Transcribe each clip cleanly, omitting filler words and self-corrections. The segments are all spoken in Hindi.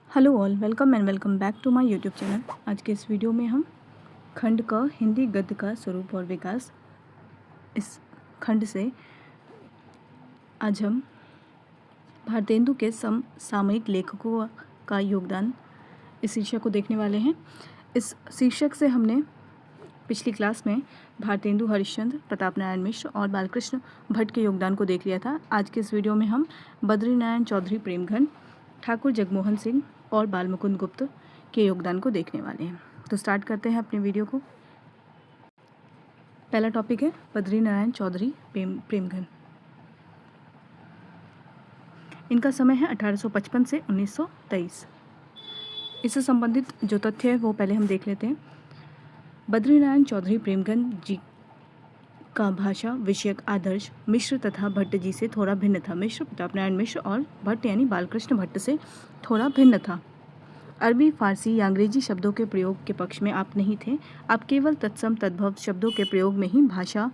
Hello all, welcome and welcome back to my YouTube channel. आज के इस वीडियो में हम खंड क हिंदी गद्य का स्वरूप और विकास, इस खंड से आज हम भारतेंदु के समसामयिक लेखकों का योगदान इस शीर्षक को देखने वाले हैं। इस शीर्षक से हमने पिछली क्लास में भारतेंदु हरिश्चंद्र, प्रताप नारायण मिश्र और बालकृष्ण भट्ट के योगदान को देख लिया था। आज के इस वीडियो में हम बद्रीनारायण चौधरी प्रेमघन, ठाकुर जगमोहन सिंह और बालमुकुंद गुप्त के योगदान को देखने वाले हैं। तो स्टार्ट करते हैं अपने वीडियो को। पहला टॉपिक है बद्रीनारायण चौधरी प्रेमघन। इनका समय है 1855 से 1923। इससे संबंधित जो तथ्य है वो पहले हम देख लेते हैं। बद्रीनारायण चौधरी प्रेमघन जी का भाषा विषयक आदर्श मिश्र तथा भट्ट जी से थोड़ा भिन्न था। मिश्र प्रताप नारायण मिश्र और भट्ट यानी बालकृष्ण भट्ट से थोड़ा भिन्न था। अरबी, फारसी या अंग्रेजी शब्दों के प्रयोग के पक्ष में आप नहीं थे। आप केवल तत्सम तद्भव शब्दों के प्रयोग में ही भाषा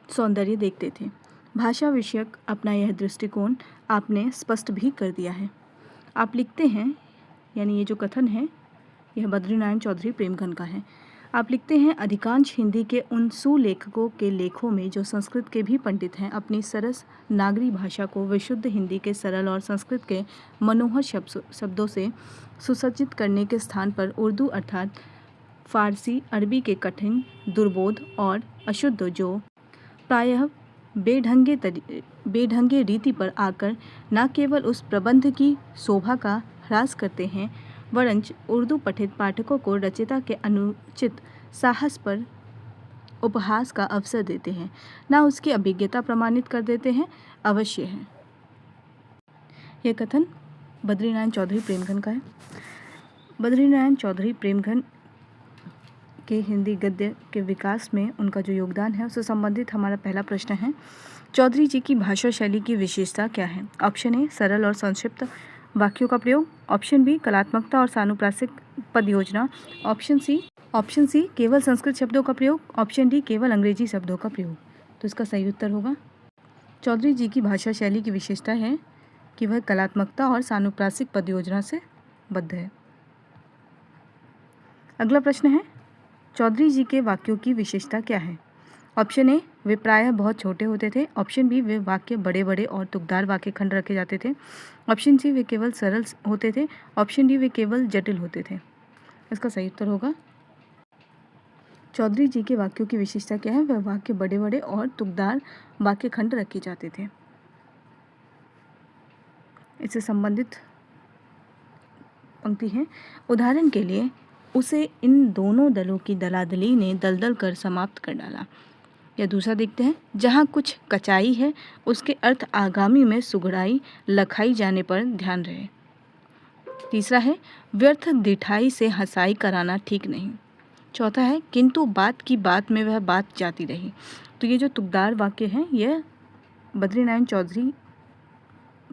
सौंदर्य देखते थे। भाषा विषयक अपना यह दृष्टिकोण आपने स्पष्ट भी कर दिया है। आप लिखते हैं, यानी ये जो कथन है यह बद्रीनारायण चौधरी प्रेमघन का है। आप लिखते हैं, अधिकांश हिंदी के उन सुलेखकों के लेखों में जो संस्कृत के भी पंडित हैं, अपनी सरस नागरी भाषा को विशुद्ध हिंदी के सरल और संस्कृत के मनोहर शब्दों से सुसज्जित करने के स्थान पर उर्दू अर्थात फारसी, अरबी के कठिन, दुर्बोध और अशुद्ध, जो प्रायः बेढंगे रीति पर आकर न केवल उस प्रबंध की शोभा का ह्रास करते हैं, वरंच उर्दू पठित पाठकों को रचयिता के अनुचित साहस पर उपहास का अवसर देते हैं, न उसकी अभिज्ञता प्रमाणित कर देते हैं, अवश्य है। यह कथन बद्रीनारायण चौधरी प्रेमघन का है। बद्रीनारायण चौधरी प्रेमघन के हिंदी गद्य के विकास में उनका जो योगदान है उससे संबंधित हमारा पहला प्रश्न है, चौधरी जी की भाषा शैली की विशेषता क्या है? ऑप्शन ए, सरल और संक्षिप्त वाक्यों का प्रयोग। ऑप्शन बी, कलात्मकता और सानुप्रासिक पद योजना। ऑप्शन सी केवल संस्कृत शब्दों का प्रयोग। ऑप्शन डी, केवल अंग्रेजी शब्दों का प्रयोग। तो इसका सही उत्तर होगा, चौधरी जी की भाषा शैली की विशेषता है कि वह कलात्मकता और सानुप्रासिक पद योजना से बद्ध है। अगला प्रश्न है, चौधरी जी के वाक्यों की विशेषता क्या है? ऑप्शन ए, वे प्रायः बहुत छोटे होते थे। ऑप्शन बी, वे वाक्य बड़े बड़े और तुकदार वाक्य खंड रखे जाते थे। ऑप्शन सी, वे केवल सरल होते थे। ऑप्शन डी, वे केवल जटिल होते थे। इसका सही उत्तर होगा, चौधरी जी के वाक्यों की विशेषता क्या है? वह वाक्य बड़े बड़े और तुकदार वाक्य खंड रखे जाते थे। इससे संबंधित पंक्ति है, उदाहरण के लिए, उसे इन दोनों दलों की दलादली ने दलदल कर समाप्त कर डाला। या दूसरा देखते हैं, जहाँ कुछ कचाई है उसके अर्थ आगामी में सुगड़ाई लखाई जाने पर ध्यान रहे। तीसरा है, व्यर्थ दिठाई से हंसाई कराना ठीक नहीं। चौथा है, किंतु बात की बात में वह बात जाती रही। तो ये जो तुकदार वाक्य हैं यह बद्रीनारायण चौधरी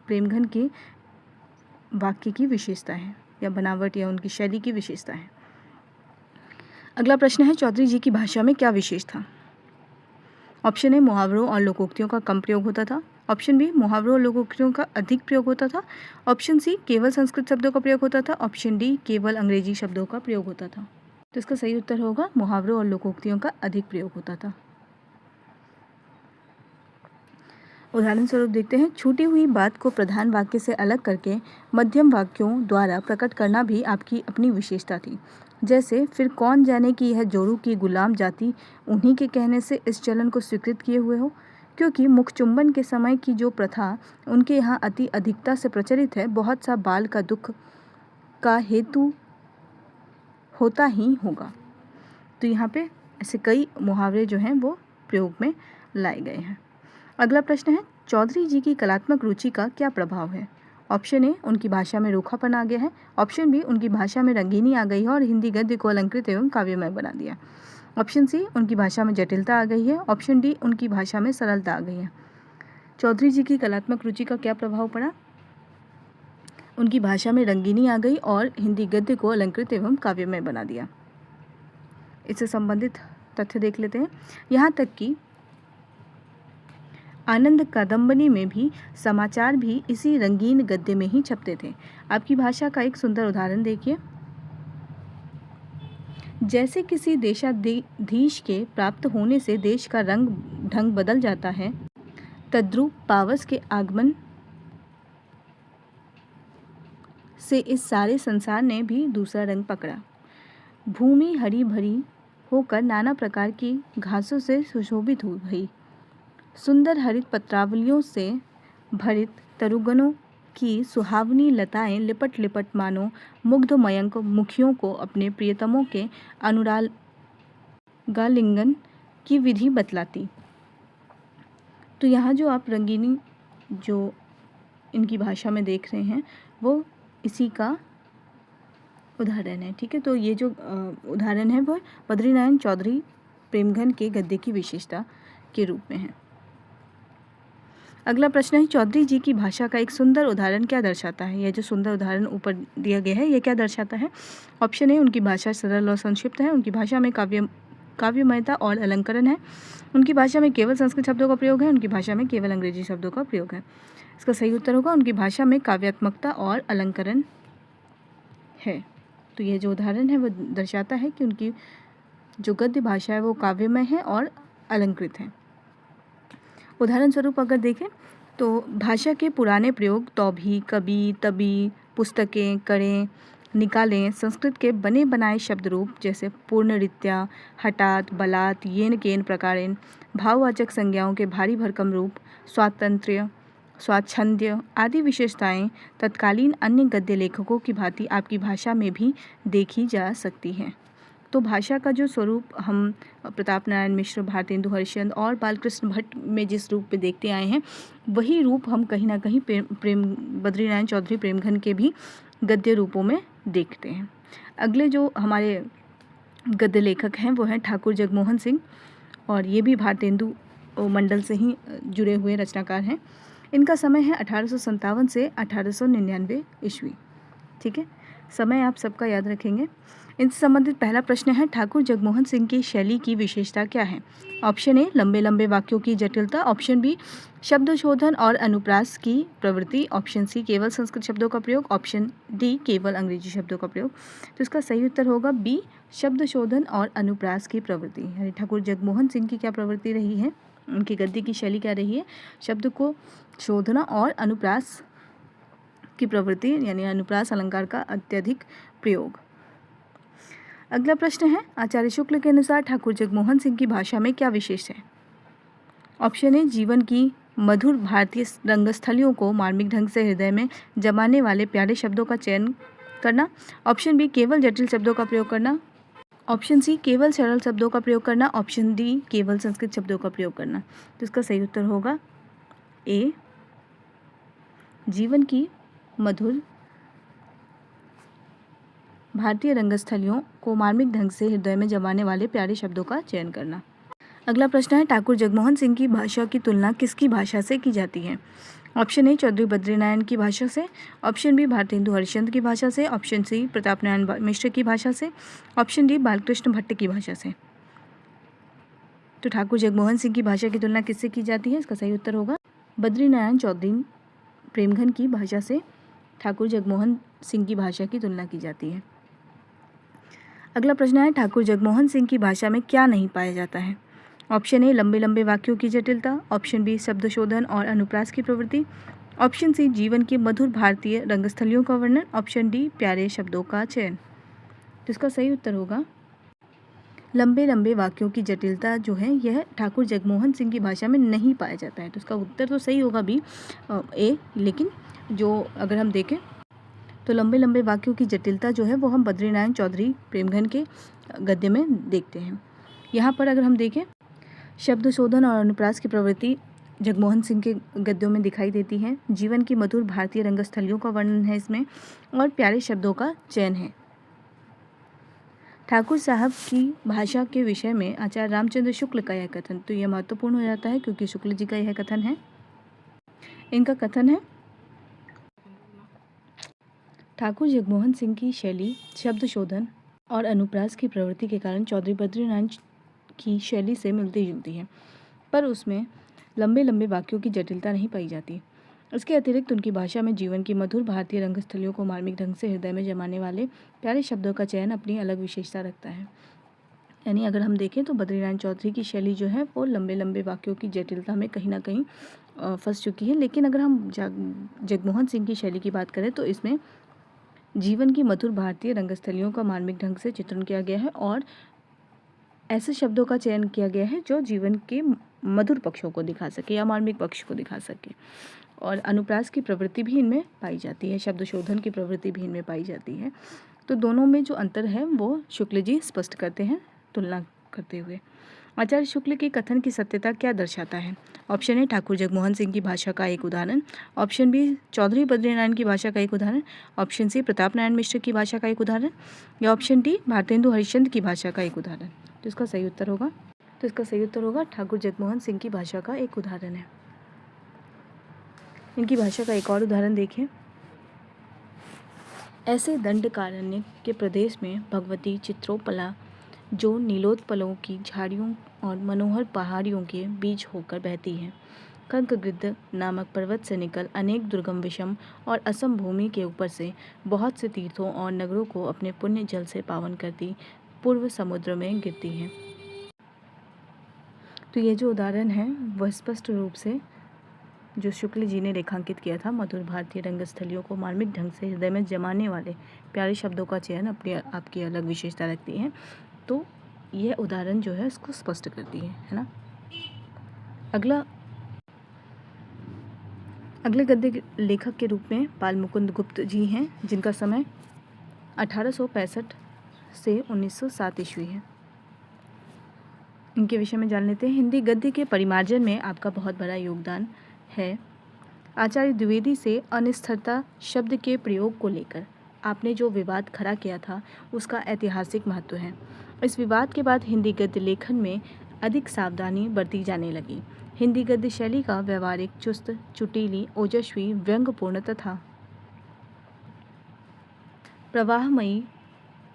प्रेमघन के वाक्य की विशेषता है, या बनावट या उनकी शैली की विशेषता है। अगला प्रश्न है, चौधरी जी की भाषा में क्या विशेष था? ऑप्शन ए, मुहावरों और लोकोक्तियों का कम प्रयोग होता था। ऑप्शन बी, मुहावरों और लोकोक्तियों का अधिक प्रयोग होता था। ऑप्शन सी, केवल संस्कृत शब्दों का प्रयोग होता था। ऑप्शन डी, केवल अंग्रेजी शब्दों का प्रयोग होता था। तो इसका सही उत्तर होगा, मुहावरों और लोकोक्तियों का अधिक प्रयोग होता था। उदाहरण स्वरूप देखते हैं, छूटी हुई बात को प्रधान वाक्य से अलग करके मध्यम वाक्यों द्वारा प्रकट करना भी आपकी अपनी विशेषता थी। जैसे, फिर कौन जाने कि यह जोरू की गुलाम जाति उन्हीं के कहने से इस चलन को स्वीकृत किए हुए हो, क्योंकि मुखचुंबन के समय की जो प्रथा उनके यहाँ अति अधिकता से प्रचलित है, बहुत सा बाल का दुख का हेतु होता ही होगा। तो यहाँ पे ऐसे कई मुहावरे जो हैं वो प्रयोग में लाए गए हैं। अगला प्रश्न है, चौधरी जी की कलात्मक रुचि का क्या प्रभाव है? ऑप्शन ए, उनकी भाषा में रूखापन आ गया है। ऑप्शन बी, उनकी भाषा में रंगीनी आ गई है और हिंदी गद्य को अलंकृत एवं काव्यमय बना दिया। ऑप्शन सी, उनकी भाषा में जटिलता आ गई है। ऑप्शन डी, उनकी भाषा में सरलता आ गई है। चौधरी जी की कलात्मक रुचि का क्या प्रभाव पड़ा? उनकी भाषा में रंगीनी आ गई और हिंदी गद्य को अलंकृत एवं काव्यमय बना दिया। इससे संबंधित तथ्य देख लेते हैं। यहाँ तक कि आनंद कादंबनी में भी समाचार भी इसी रंगीन गद्य में ही छपते थे। आपकी भाषा का एक सुंदर उदाहरण देखिए। जैसे किसी देशाधीश के प्राप्त होने से देश का रंग ढंग बदल जाता है, तद्रुप पावस के आगमन से इस सारे संसार ने भी दूसरा रंग पकड़ा। भूमि हरी भरी होकर नाना प्रकार की घासों से सुशोभित हो गई। सुंदर हरित पत्रावलियों से भरित तरुगनों की सुहावनी लताएं लिपट लिपट मानो मुग्ध मयंक मुखियों को अपने प्रियतमों के अनुरागालिंगन की विधि बतलाती। तो यहाँ जो आप रंगीनी जो इनकी भाषा में देख रहे हैं वो इसी का उदाहरण है। ठीक है, तो ये जो उदाहरण है वो बद्रीनारायण चौधरी प्रेमघन के गद्य की विशेषता के रूप में है। अगला प्रश्न है, चौधरी जी की भाषा का एक सुंदर उदाहरण क्या दर्शाता है? यह जो सुंदर उदाहरण ऊपर दिया गया है ये क्या दर्शाता है? ऑप्शन ए, उनकी भाषा सरल और संक्षिप्त है। उनकी भाषा में काव्यमयता और अलंकरण है। उनकी भाषा में केवल संस्कृत शब्दों का प्रयोग है। उनकी भाषा में केवल अंग्रेजी शब्दों का प्रयोग है। इसका सही उत्तर होगा उनकी भाषा में काव्यात्मकता और अलंकरण है। तो ये जो उदाहरण है वो दर्शाता है कि उनकी जो गद्य भाषा है वो काव्यमय है और अलंकृत है। उदाहरण स्वरूप अगर देखें तो भाषा के पुराने प्रयोग तौभी, कभी, तभी, पुस्तकें, करें, निकालें, संस्कृत के बने बनाए शब्द रूप जैसे पूर्णरीत्या, हठात, बलात्, येन केन प्रकारेण, भाववाचक संज्ञाओं के भारी भरकम रूप, स्वातंत्र्य, स्वाच्छंद्य आदि विशेषताएं तत्कालीन अन्य गद्य लेखकों की भांति आपकी भाषा में भी देखी जा सकती हैं। तो भाषा का जो स्वरूप हम प्रताप नारायण मिश्र, भारतेंदु हरिश्चंद्र और बालकृष्ण भट्ट में जिस रूप में देखते आए हैं वही रूप हम कहीं ना कहीं बद्रीनारायण चौधरी प्रेमघन के भी गद्य रूपों में देखते हैं। अगले जो हमारे गद्य लेखक हैं वो हैं ठाकुर जगमोहन सिंह, और ये भी भारतेंदु मंडल से ही जुड़े हुए रचनाकार हैं। इनका समय है 1857 से 1899 ईस्वी। ठीक है, समय आप सबका याद रखेंगे। इनसे संबंधित पहला प्रश्न है, ठाकुर जगमोहन सिंह की शैली की विशेषता क्या है? ऑप्शन ए, लंबे लंबे वाक्यों की जटिलता। ऑप्शन बी, शब्द शोधन और अनुप्रास की प्रवृत्ति। ऑप्शन सी, केवल संस्कृत शब्दों का प्रयोग। ऑप्शन डी, केवल अंग्रेजी शब्दों का प्रयोग। तो इसका सही उत्तर होगा बी, शब्द शोधन और अनुप्रास की प्रवृत्ति। यानी ठाकुर जगमोहन सिंह की क्या प्रवृत्ति रही है, उनकी गद्य की शैली क्या रही है? शब्द को शोधना और अनुप्रास की प्रवृत्ति, यानी अनुप्रास अलंकार का अत्यधिक प्रयोग। अगला प्रश्न है, आचार्य शुक्ल के अनुसार ठाकुर जगमोहन सिंह की भाषा में क्या विशेष है? ऑप्शन ए, जीवन की मधुर भारतीय रंगस्थलियों को मार्मिक ढंग से हृदय में जमाने वाले प्यारे शब्दों का चयन करना। ऑप्शन बी, केवल जटिल शब्दों का प्रयोग करना। ऑप्शन सी, केवल सरल शब्दों का प्रयोग करना। ऑप्शन डी, केवल संस्कृत शब्दों का प्रयोग करना। तो इसका सही उत्तर होगा ए, जीवन की मधुर भारतीय रंगस्थलियों को मार्मिक ढंग से हृदय में जमाने वाले प्यारे शब्दों का चयन करना। अगला प्रश्न है, ठाकुर जगमोहन सिंह की भाषा की तुलना किसकी भाषा से की जाती है? ऑप्शन ए, चौधरी बद्रीनारायण की भाषा से। ऑप्शन बी, भारतेंदु हरिश्चंद्र की भाषा से। ऑप्शन सी, प्रताप नारायण मिश्र की भाषा से। ऑप्शन डी, बालकृष्ण भट्ट की भाषा से। तो ठाकुर जगमोहन सिंह की भाषा की तुलना किससे की जाती है? इसका सही उत्तर होगा बद्रीनारायण चौधरी प्रेमघन की भाषा से ठाकुर जगमोहन सिंह की भाषा की तुलना की जाती है। अगला प्रश्न है, ठाकुर जगमोहन सिंह की भाषा में क्या नहीं पाया जाता है? ऑप्शन ए, लंबे लंबे वाक्यों की जटिलता। ऑप्शन बी, शब्द शोधन और अनुप्रास की प्रवृत्ति। ऑप्शन सी, जीवन की मधुर भारतीय रंगस्थलियों का वर्णन। ऑप्शन डी, प्यारे शब्दों का चयन। तो इसका सही उत्तर होगा लंबे लंबे वाक्यों की जटिलता जो है यह ठाकुर जगमोहन सिंह की भाषा में नहीं पाया जाता है। तो इसका उत्तर तो सही होगा बी, ए, लेकिन जो अगर हम देखें तो लंबे लंबे वाक्यों की जटिलता जो है वो हम बद्रीनारायण चौधरी प्रेमघन के गद्य में देखते हैं। यहाँ पर अगर हम देखें शब्द शोधन और अनुप्रास की प्रवृत्ति जगमोहन सिंह के गद्यों में दिखाई देती है। जीवन की मधुर भारतीय रंगस्थलियों का वर्णन है इसमें, और प्यारे शब्दों का चयन है। ठाकुर साहब की भाषा के विषय में आचार्य रामचंद्र शुक्ल का यह कथन, तो यह महत्वपूर्ण हो जाता है क्योंकि शुक्ल जी का यह कथन है। इनका कथन है, ठाकुर जगमोहन सिंह की शैली शब्द शोधन और अनुप्रास की प्रवृत्ति के कारण चौधरी बद्रीनारायण की शैली से मिलती जुलती है, पर उसमें लंबे लंबे वाक्यों की जटिलता नहीं पाई जाती। इसके अतिरिक्त उनकी भाषा में जीवन की मधुर भारतीय रंगस्थलियों को मार्मिक ढंग से हृदय में जमाने वाले प्यारे शब्दों का चयन अपनी अलग विशेषता रखता है। यानी अगर हम देखें तो बद्रीनारायण चौधरी की शैली जो है वो लंबे लंबे वाक्यों की जटिलता में कहीं ना कहीं फंस चुकी है, लेकिन अगर हम जगमोहन सिंह की शैली की बात करें तो इसमें जीवन की मधुर भारतीय रंगस्थलियों का मार्मिक ढंग से चित्रण किया गया है और ऐसे शब्दों का चयन किया गया है जो जीवन के मधुर पक्षों को दिखा सके या मार्मिक पक्ष को दिखा सके। और अनुप्रास की प्रवृत्ति भी इनमें पाई जाती है, शब्द शोधन की प्रवृत्ति भी इनमें पाई जाती है। तो दोनों में जो अंतर है वो शुक्ल जी स्पष्ट करते हैं तुलना करते हुए। आचार्य शुक्ल के कथन की सत्यता क्या दर्शाता है? ऑप्शन ए ठाकुर जगमोहन सिंह की भाषा का एक उदाहरण, ऑप्शन बी चौधरी बद्रीनारायण की भाषा का एक उदाहरण, ऑप्शन सी प्रताप नारायण मिश्र की भाषा का एक उदाहरण, या ऑप्शन डी भारतेंदु हरिश्चंद्र की भाषा का एक उदाहरण। तो इसका सही उत्तर होगा ठाकुर जगमोहन सिंह की भाषा का एक उदाहरण है। इनकी भाषा का एक और उदाहरण देखिए। ऐसे दंडकारण्य के प्रदेश में भगवती चित्रोपला जो नीलोत्पलों की झाड़ियों और मनोहर पहाड़ियों के बीच होकर बहती है, कंकगिद्ध नामक पर्वत से निकल अनेक दुर्गम विषम और असम भूमि के ऊपर से बहुत से तीर्थों और नगरों को अपने पुण्य जल से पावन करती पूर्व समुद्र में गिरती है। तो ये जो उदाहरण है वह स्पष्ट रूप से जो शुक्ल जी ने रेखांकित किया था, मधुर भारतीय रंगस्थलियों को मार्मिक ढंग से हृदय में जमाने वाले प्यारे शब्दों का चयन अपनी आपकी अलग विशेषता रखती है। तो यह उदाहरण जो है इसको स्पष्ट करती है ना। अगले गद्य लेखक के रूप में बाल मुकुंद गुप्त जी हैं, जिनका समय 1865 से 1907 ईस्वी है। इनके विषय में जान लेते हैं। हिंदी गद्य के परिमार्जन में आपका बहुत बड़ा योगदान है। आचार्य द्विवेदी से अनिस्थिरता शब्द के प्रयोग को लेकर आपने जो विवाद खड़ा किया था उसका ऐतिहासिक महत्व है। इस विवाद के बाद हिंदी गद्य लेखन में अधिक सावधानी बरती जाने लगी। हिंदी गद्य शैली का व्यवहारिक, चुस्त, चुटीली, ओजस्वी, व्यंग्यपूर्ण तथा प्रवाहमयी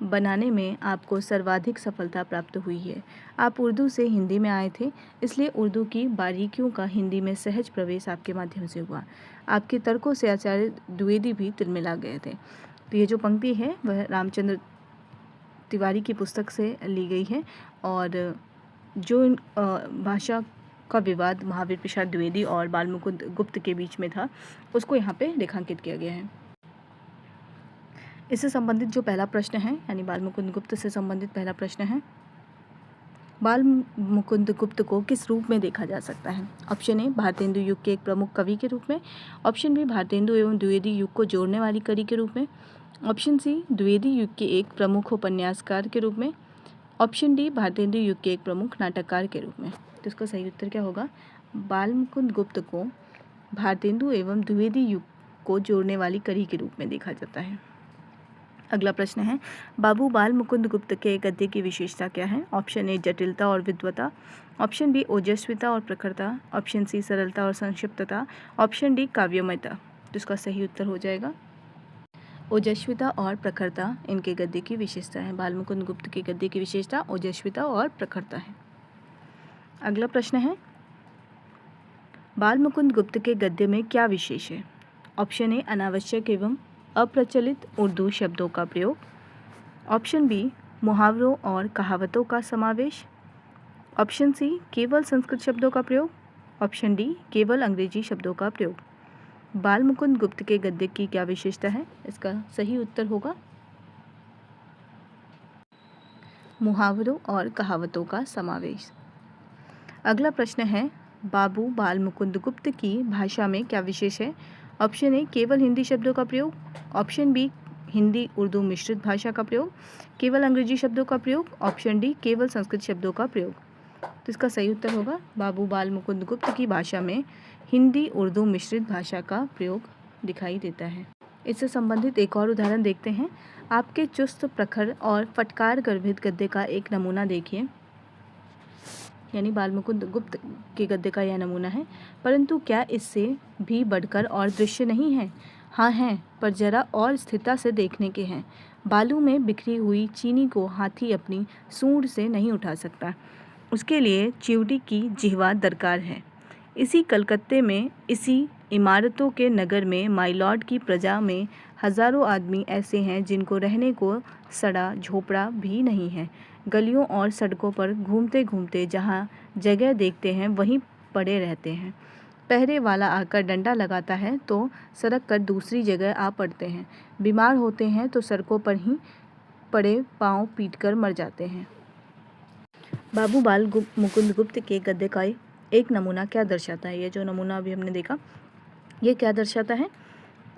बनाने में आपको सर्वाधिक सफलता प्राप्त हुई है। आप उर्दू से हिंदी में आए थे, इसलिए उर्दू की बारीकियों का हिंदी में सहज प्रवेश आपके माध्यम से हुआ। आपके तर्कों से आचार्य द्विवेदी भी तिलमिला गए थे। तो ये जो पंक्ति है वह रामचंद्र तिवारी की पुस्तक से ली गई है और जो भाषा का विवाद महावीर प्रसाद द्विवेदी और बाल मुकुंद गुप्त के बीच में था उसको यहाँ पे रेखांकित किया गया है। इससे संबंधित जो पहला प्रश्न है, यानी बाल मुकुंद गुप्त से संबंधित पहला प्रश्न है, बाल मुकुंद गुप्त को किस रूप में देखा जा सकता है? ऑप्शन ए भारतेंदु युग के एक प्रमुख कवि के रूप में, ऑप्शन बी भारतेंदु एवं द्विवेदी युग को जोड़ने वाली कड़ी के रूप में, ऑप्शन सी द्विवेदी युग के एक प्रमुख उपन्यासकार के रूप में, ऑप्शन डी भारतेंदु युग के एक प्रमुख नाटककार के रूप में। तो इसका सही उत्तर क्या होगा? बाल मुकुंद गुप्त को भारतेंदु एवं द्विवेदी युग को जोड़ने वाली कड़ी के रूप में देखा जाता है। अगला प्रश्न है, बाबू बाल मुकुंद गुप्त के गद्य की विशेषता क्या है? ऑप्शन ए जटिलता और विद्वता, ऑप्शन बी ओजस्विता और प्रखरता, ऑप्शन सी सरलता और संक्षिप्तता, ऑप्शन डी काव्यमयता। तो इसका सही उत्तर हो जाएगा ओजस्विता और प्रखरता इनके गद्य की विशेषता है। बाल मुकुंद गुप्त के गद्य की विशेषता ओजस्विता और प्रखरता है। अगला प्रश्न है, बाल मुकुंद गुप्त के गद्य में क्या विशेष है? ऑप्शन ए अनावश्यक एवं अप्रचलित उर्दू शब्दों का प्रयोग, ऑप्शन बी मुहावरों और कहावतों का समावेश, ऑप्शन सी केवल संस्कृत शब्दों का प्रयोग, ऑप्शन डी केवल अंग्रेजी शब्दों का प्रयोग। बाल मुकुंद गुप्त के गद्य की क्या विशेषता है? इसका सही उत्तर होगा मुहावरों और कहावतों का समावेश। अगला प्रश्न है, बाबू बाल मुकुंद गुप्त की भाषा में क्या विशेष है? ऑप्शन ए केवल हिंदी शब्दों का प्रयोग, ऑप्शन बी हिंदी उर्दू मिश्रित भाषा का प्रयोग, केवल अंग्रेजी शब्दों का प्रयोग, ऑप्शन डी केवल संस्कृत शब्दों का प्रयोग। तो इसका सही उत्तर होगा बाबू बाल मुकुंद गुप्त की भाषा में हिंदी उर्दू मिश्रित भाषा का प्रयोग दिखाई देता है। इससे संबंधित एक और उदाहरण देखते हैं। आपके चुस्त, प्रखर और फटकार गर्भित गद्य का एक नमूना देखिए। यानी बाल मुकुंद गुप्त के गद्य का यह नमूना है, परंतु क्या इससे भी बढ़कर और दृश्य नहीं है? हाँ हैं, पर जरा और स्थिरता से देखने के हैं। बालू में बिखरी हुई चीनी को हाथी अपनी सूंड से नहीं उठा सकता, उसके लिए चिवटी की जिह्वा दरकार है। इसी कलकत्ते में, इसी इमारतों के नगर में, माय लॉर्ड की प्रजा में हजारों आदमी ऐसे हैं जिनको रहने को सड़ा झोपड़ा भी नहीं है। गलियों और सड़कों पर घूमते घूमते जहाँ जगह देखते हैं वहीं पड़े रहते हैं। पहरे वाला आकर डंडा लगाता है तो सड़क कर दूसरी जगह आ पड़ते हैं। बीमार होते हैं तो सड़कों पर ही पड़े पाँव पीटकर मर जाते हैं। बाबू बाल मुकुंद गुप्त के गद्य का एक नमूना क्या दर्शाता है? ये जो नमूना अभी हमने देखा ये क्या दर्शाता है?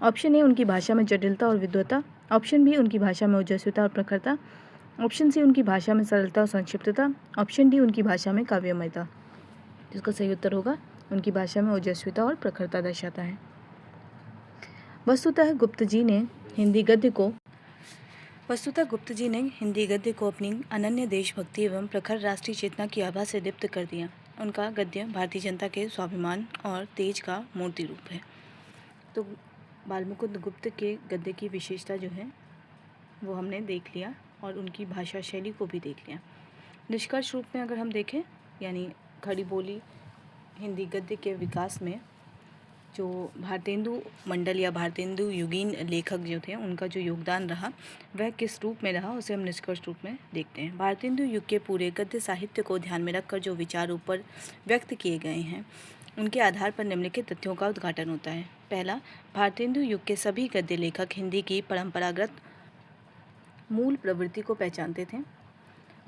ऑप्शन ए उनकी भाषा में जटिलता और विद्वता, ऑप्शन बी उनकी भाषा में ओजस्विता और प्रखरता, ऑप्शन सी उनकी भाषा में सरलता और संक्षिप्तता, ऑप्शन डी उनकी भाषा में काव्यमयता। जिसका सही उत्तर होगा उनकी भाषा में ओजस्विता और प्रखरता दर्शाता है। वस्तुतः गुप्त जी ने हिंदी गद्य को अपनी अनन्य देशभक्ति एवं प्रखर राष्ट्रीय चेतना की आभा से दीप्त कर दिया। उनका गद्य भारतीय जनता के स्वाभिमान और तेज का मूर्ति रूप है। तो बालमुकुंद गुप्त के गद्य की विशेषता जो है वो हमने देख लिया और उनकी भाषा शैली को भी देख लिया। निष्कर्ष रूप में अगर हम देखें, यानी खड़ी बोली हिंदी गद्य के विकास में जो भारतेंदु मंडल या भारतेंदु युगीन लेखक जो थे उनका जो योगदान रहा वह किस रूप में रहा उसे हम निष्कर्ष रूप में देखते हैं। भारतेंदु युग के पूरे गद्य साहित्य को ध्यान में रखकर जो विचार ऊपर व्यक्त किए गए हैं उनके आधार पर निम्नलिखित तथ्यों का उद्घाटन होता है। पहला, भारतेंदु युग के सभी गद्य लेखक हिंदी की परंपरागत मूल प्रवृत्ति को पहचानते थे।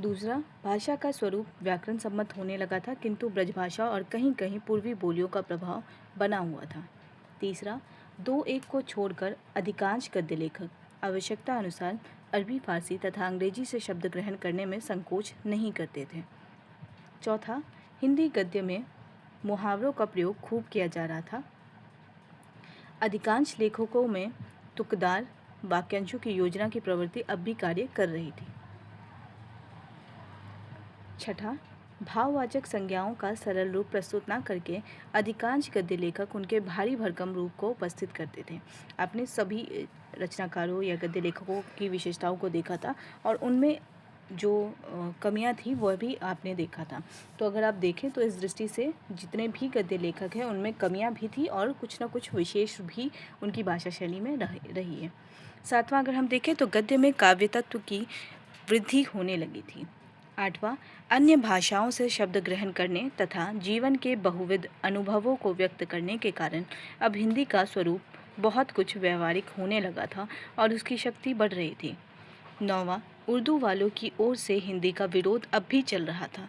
दूसरा, भाषा का स्वरूप व्याकरण सम्मत होने लगा था किंतु ब्रजभाषा और कहीं कहीं पूर्वी बोलियों का प्रभाव बना हुआ था। तीसरा, दो एक को छोड़कर अधिकांश गद्य लेखक आवश्यकता अनुसार अरबी, फारसी तथा अंग्रेजी से शब्द ग्रहण करने में संकोच नहीं करते थे। चौथा, हिंदी गद्य में मुहावरों का प्रयोग खूब किया जा रहा था। अधिकांश लेखकों में तुकदार वाक्यांशों की योजना की प्रवृत्ति अब भी कार्य कर रही थी। छठा, भाववाचक संज्ञाओं का सरल रूप प्रस्तुत न करके अधिकांश गद्य लेखक उनके भारी भरकम रूप को उपस्थित करते थे। आपने सभी रचनाकारों या गद्य लेखकों की विशेषताओं को देखा था और उनमें जो कमियां थी वह भी आपने देखा था। तो अगर आप देखें तो इस दृष्टि से जितने भी गद्य लेखक हैं उनमें कमियां भी थी और कुछ न कुछ विशेष भी उनकी भाषा शैली में रही है। सातवां, अगर हम देखें तो गद्य में काव्य तत्व की वृद्धि होने लगी थी। आठवां, अन्य भाषाओं से शब्द ग्रहण करने तथा जीवन के बहुविध अनुभवों को व्यक्त करने के कारण अब हिंदी का स्वरूप बहुत कुछ व्यवहारिक होने लगा था और उसकी शक्ति बढ़ रही थी। नौवां, उर्दू वालों की ओर से हिंदी का विरोध अब भी चल रहा था।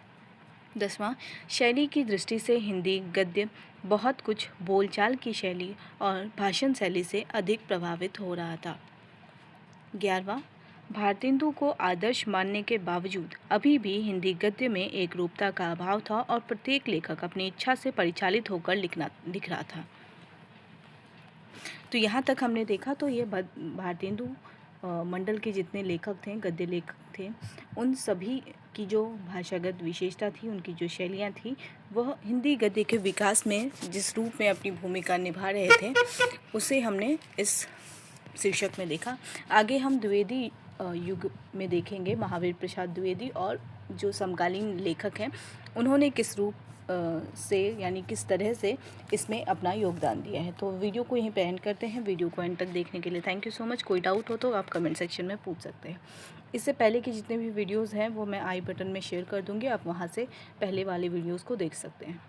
10वां, शैली की दृष्टि से हिंदी गद्य बहुत कुछ बोलचाल की शैली और भाषण शैली से अधिक प्रभावित हो रहा था। 11वां, भारतेंदु को आदर्श मानने के बावजूद अभी भी हिंदी गद्य में एक रूपता का अभाव था और प्रत्येक लेखक अपनी इच्छा से परिचालित होकर लिख रहा था। तो यहाँ तक हमने देखा तो ये भारतेंदु मंडल के जितने लेखक थे, गद्य लेखक थे, उन सभी की जो भाषागत विशेषता थी, उनकी जो शैलियाँ थी, वह हिंदी गद्य के विकास में जिस रूप में अपनी भूमिका निभा रहे थे उसे हमने इस शीर्षक में देखा। आगे हम द्विवेदी युग में देखेंगे, महावीर प्रसाद द्विवेदी और जो समकालीन लेखक हैं उन्होंने किस रूप से यानी किस तरह से इसमें अपना योगदान दिया है। तो वीडियो को यहीं पे एंड करते हैं। वीडियो को एंड तक देखने के लिए थैंक यू सो मच। कोई डाउट हो तो आप कमेंट सेक्शन में पूछ सकते हैं। इससे पहले की जितने भी वीडियोज़ हैं वो मैं आई बटन में शेयर कर दूँगी, आप वहाँ से पहले वाले वीडियोज़ को देख सकते हैं।